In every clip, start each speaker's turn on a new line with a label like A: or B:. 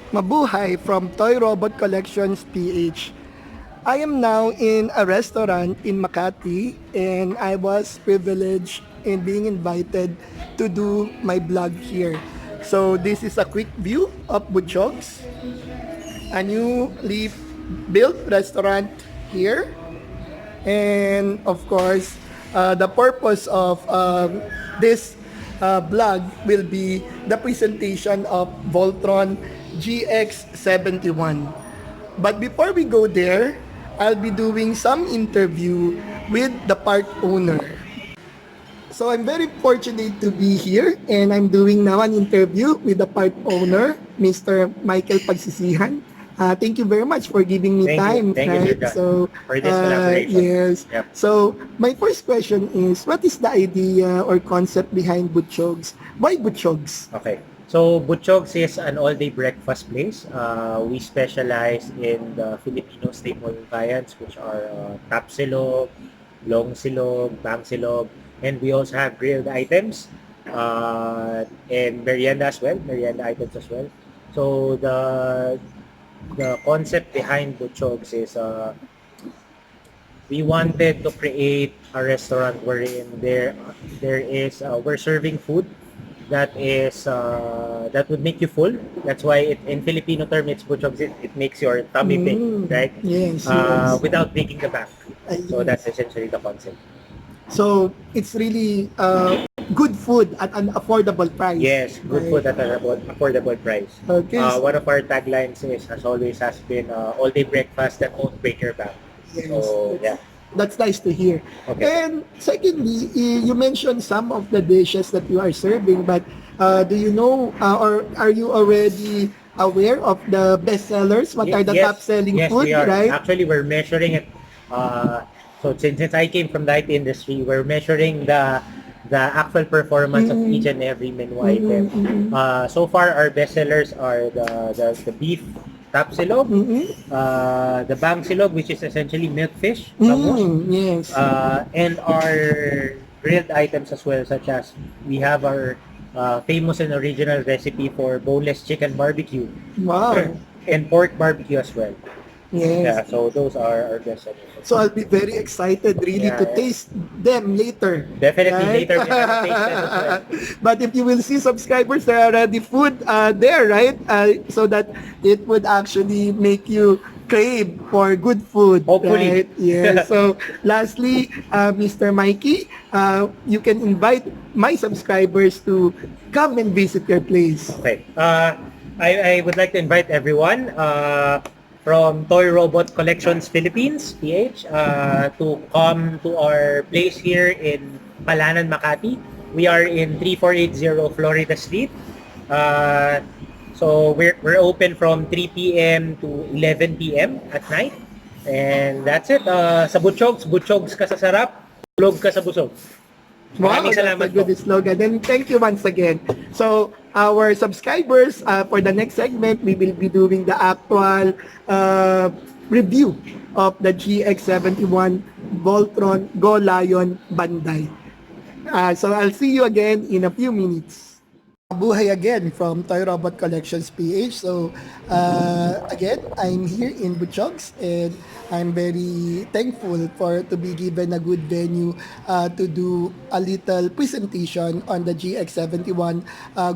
A: Mabuhay from Toy Robot Collections PH. I am now in a restaurant in Makati and I was privileged in being invited to do my vlog here. So this is a quick view of Butchog's, a newly built restaurant here. And of course, the purpose of this vlog will be the presentation of Voltron GX71. But before we go there, I'll be doing some interview with the park owner. So I'm very fortunate to be here and I'm doing now an interview with the park owner, Mr. Michael Pagsisihan. Thank you very much for giving me time.
B: Thank you,
A: right?
B: Sir, for this collaboration.
A: Yes.
B: Yep.
A: So my first question is, what is the idea or concept behind Butchog's? Why Butchog's?
B: Okay. So Butchog's is an all-day breakfast place. We specialize in the Filipino staple viands, which are tapsilog, long silog, bang silog, and we also have grilled items and merienda items as well. So the concept behind Butchog's is we wanted to create a restaurant wherein there is we're serving food that is that would make you full. That's why in Filipino term it's Butchog's. It makes your tummy big, right?
A: Yes, yes.
B: Without breaking the bank. So
A: Yes.
B: that's essentially the concept.
A: So it's really good food at an affordable price.
B: Yes, good
A: right?
B: food at an affordable price.
A: Okay.
B: One of our taglines has been all day breakfast that won't break your bank.
A: Yes,
B: So yeah.
A: that's nice to hear.
B: Okay.
A: And secondly, you mentioned some of the dishes that you are serving, but do you know or are you already aware of the best sellers? What are the top selling
B: yes,
A: food,
B: we are.
A: right?
B: Actually, we're measuring it. So since I came from the IT industry, we're measuring the actual performance of each and every menu item. So far, our best sellers are the beef tapsilog, the bang silog, which is essentially milkfish, bangus,
A: Yes.
B: and our grilled items as well, such as we have our famous and original recipe for boneless chicken barbecue
A: Wow.
B: and pork barbecue as well.
A: Yes.
B: Yeah, so those are our best sellers.
A: So I'll be very excited really to taste them later.
B: Definitely later we have to taste them as well.
A: But if you will see subscribers, there are already food there, right? So that it would actually make you crave for good food.
B: Hopefully.
A: Right? Yeah. So lastly, Mr. Mikey, you can invite my subscribers to come and visit your place.
B: Okay. I would like to invite everyone from Toy Robot Collections Philippines, PH, to come to our place here in Palanan, Makati. We are in 3480 Florida Street. So we're open from 3 p.m. to 11 p.m. at night. And that's it. Sa Butchog's ka sa sarap, tulog ka sa busog.
A: Wow,
B: Maraming
A: that's
B: salamat
A: a good
B: po.
A: slogan. And thank you once again. So, our subscribers, for the next segment, we will be doing the actual review of the GX71 Voltron Go Lion Bandai. So, I'll see you again in a few minutes. Buhay again from Toy Robot Collections PH. So, again, I'm here in Butchog's and I'm very thankful to be given a good venue to do a little presentation on the GX71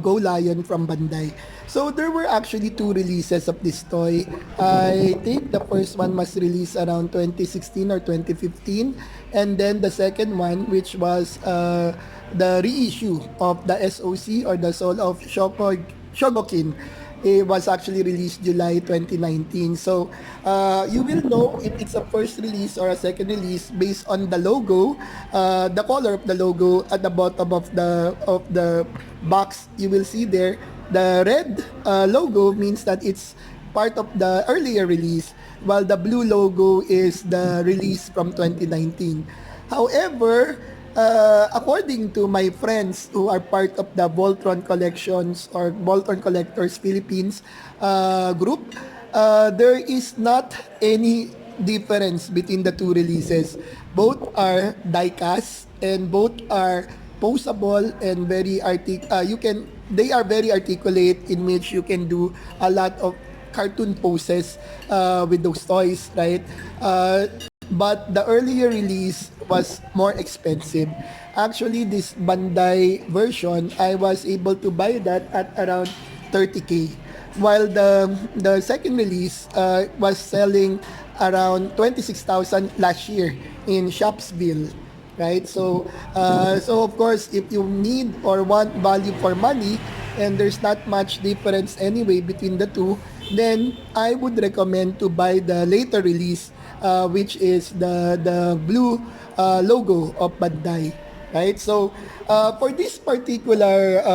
A: Go Lion from Bandai. So, there were actually two releases of this toy. I think the first one was released around 2016 or 2015. And then the second one, which was the reissue of the SOC or the Soul of Shogokin, it was actually released July 2019. So you will know if it's a first release or a second release based on the logo, the color of the logo at the bottom of the box. You will see there the red logo means that it's part of the earlier release, while the blue logo is the release from 2019. However, according to my friends who are part of the Voltron Collections or Voltron Collectors Philippines group, there is not any difference between the two releases. Both are die-cast and both are postable and very they are very articulate, in which you can do a lot of cartoon poses with those toys, right? But the earlier release was more expensive. Actually, this Bandai version, I was able to buy that at around 30K. While the second release was selling around 26,000 last year in Shopsville, right? So of course, if you need or want value for money, and there's not much difference anyway between the two, then I would recommend to buy the later release, which is the blue logo of Bandai, right? So for this particular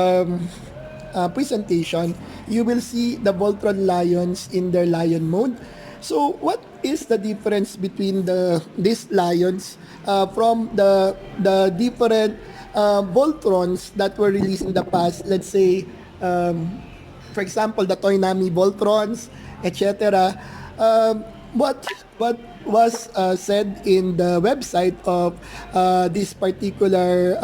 A: presentation, you will see the Voltron lions in their lion mode. So what is the difference between these lions from the different Voltrons that were released in the past? Let's say, for example, the Toynami Voltrons, etc. What was said in the website of this particular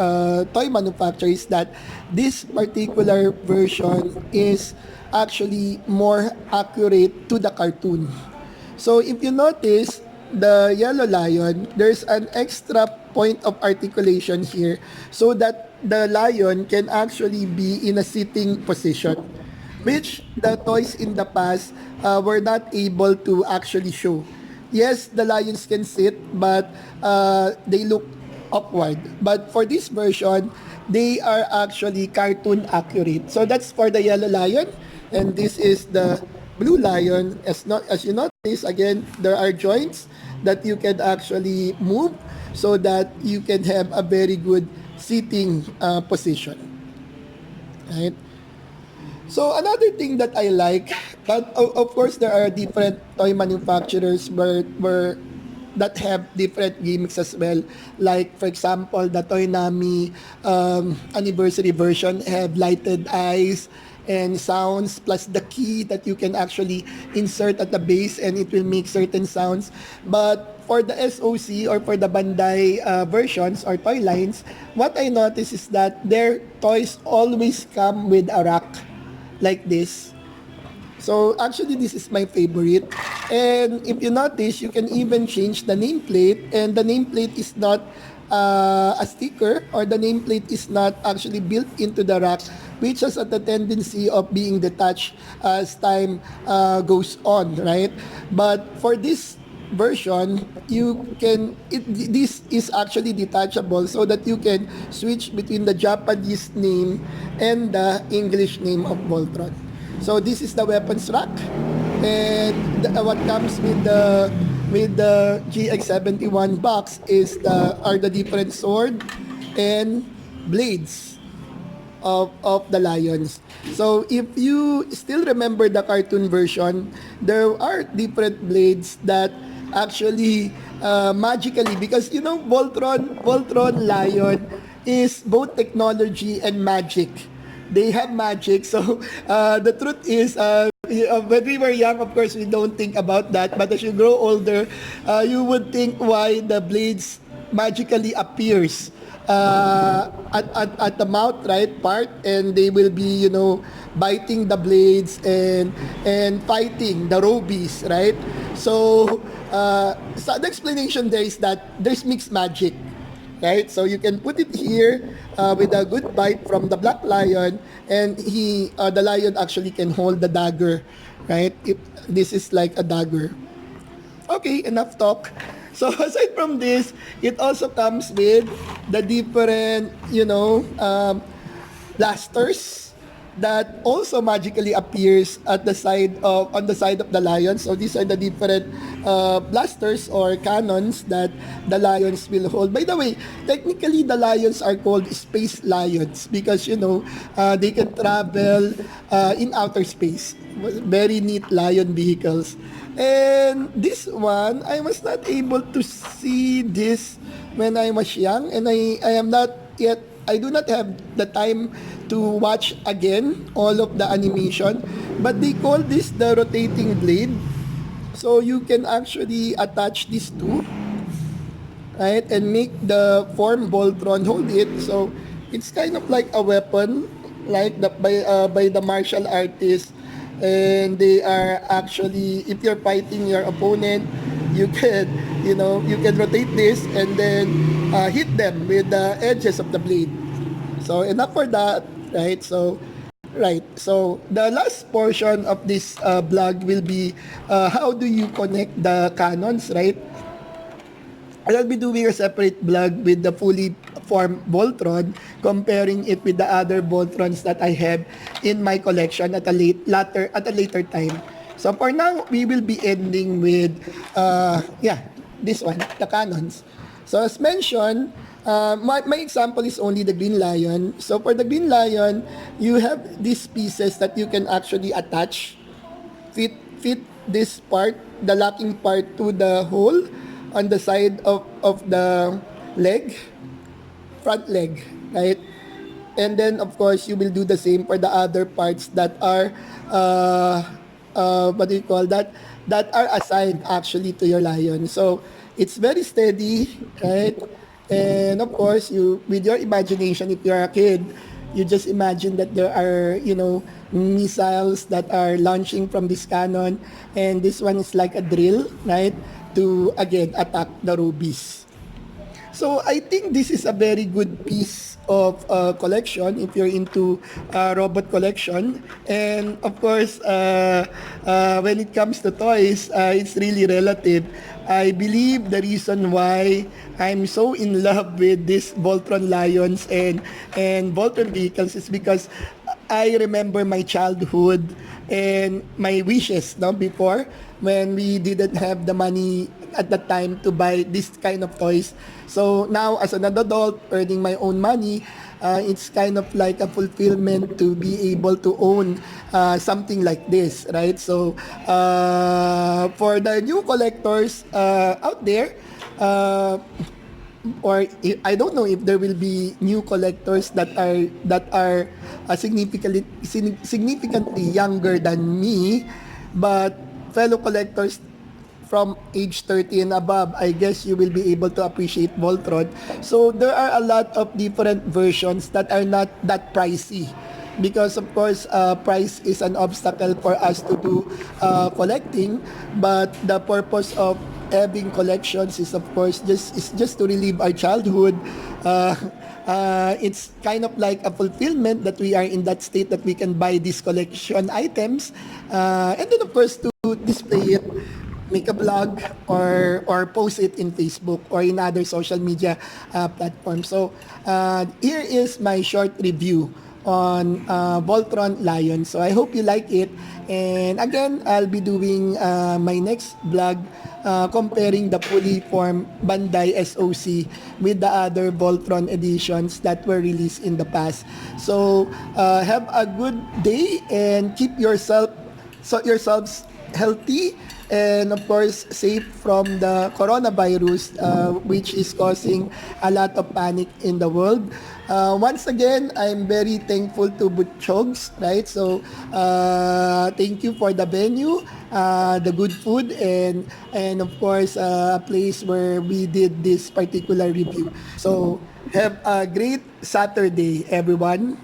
A: toy manufacturer is that this particular version is actually more accurate to the cartoon. So if you notice, the yellow lion, there's an extra point of articulation here so that the lion can actually be in a sitting position, which the toys in the past were not able to actually show. Yes, the lions can sit, but they look upward. But for this version, they are actually cartoon accurate. So that's for the yellow lion, and this is the blue lion. As you notice, again, there are joints that you can actually move so that you can have a very good sitting position, right? So another thing that I like, but of course there are different toy manufacturers where that have different gimmicks as well. Like for example, the Toynami anniversary version have lighted eyes and sounds, plus the key that you can actually insert at the base and it will make certain sounds. But for the SOC or for the Bandai versions or toy lines, what I notice is that their toys always come with a rack like this. So actually this is my favorite. And if you notice, you can even change the nameplate, and the nameplate is not a sticker, or the nameplate is not actually built into the rack, which has a tendency of being detached as time goes on, right? But for this version, this is actually detachable so that you can switch between the Japanese name and the English name of Voltron. So this is the weapons rack, and what comes with the GX71 box are the different sword and blades of the lions. So if you still remember the cartoon version, there are different blades that actually magically, because you know Voltron lion is both technology and magic. They have magic. So the truth is, when we were young, of course, we don't think about that. But as you grow older, you would think why the blades magically appears at the mouth, right, part, and they will be, biting the blades and fighting the robies, right? So the explanation there is that there's mixed magic, right? So you can put it here with a good bite from the black lion, and the lion actually can hold the dagger, right? This is like a dagger. Okay, enough talk. So aside from this, it also comes with the different, blasters that also magically appears on the side of the lion. So these are the different blasters or cannons that the lions will hold. By the way, technically the lions are called space lions because they can travel in outer space. Very neat lion vehicles. And this one, I was not able to see this when I was young, and I do not have the time to watch again all of the animation, but they call this the rotating blade. So you can actually attach these two, right, and make the form Voltron hold it. So it's kind of like a weapon like by the martial artists, and they are actually, if you're fighting your opponent, you can, you can rotate this and then hit them with the edges of the blade. So enough for that, right? So right. So the last portion of this blog will be how do you connect the cannons, right? I'll be doing a separate blog with the fully formed Voltron, comparing it with the other Voltrons that I have in my collection at a later time. So for now, we will be ending with this one, the cannons. So as mentioned, my example is only the Green Lion. So for the Green Lion, you have these pieces that you can actually attach, fit this part, the locking part, to the hole on the side of the leg, front leg, right? And then of course you will do the same for the other parts that are what do you call that, that are assigned actually to your lion. So it's very steady, right? And of course, you, with your imagination, if you're a kid, you just imagine that there are, missiles that are launching from this cannon, and this one is like a drill, right, to again attack the rubies. So I think this is a very good piece of collection if you're into robot collection. And of course, when it comes to toys, it's really relative. I believe the reason why I'm so in love with these Voltron Lions and Voltron vehicles is because I remember my childhood and my wishes, no, before, when we didn't have the money at that time to buy this kind of toys. So now as an adult earning my own money, it's kind of like a fulfillment to be able to own something like this, right? So for the new collectors out there, or I don't know if there will be new collectors that are significantly younger than me, but fellow collectors from age 30 and above, I guess you will be able to appreciate Voltron. So there are a lot of different versions that are not that pricey, because of course price is an obstacle for us to do collecting, but the purpose of having collections is of course just to relive our childhood. It's kind of like a fulfillment that we are in that state that we can buy these collection items, and then of course to display it, make a blog, or post it in Facebook or in other social media platforms. So here is my short review on Voltron Lion. So I hope you like it. And again, I'll be doing my next vlog comparing the fully formed Bandai SOC with the other Voltron editions that were released in the past. So have a good day and keep yourselves healthy, and of course safe from the coronavirus, which is causing a lot of panic in the world. Once again, I'm very thankful to Butchogs, right? So thank you for the venue, the good food, and of course a place where we did this particular review. So have a great Saturday, everyone.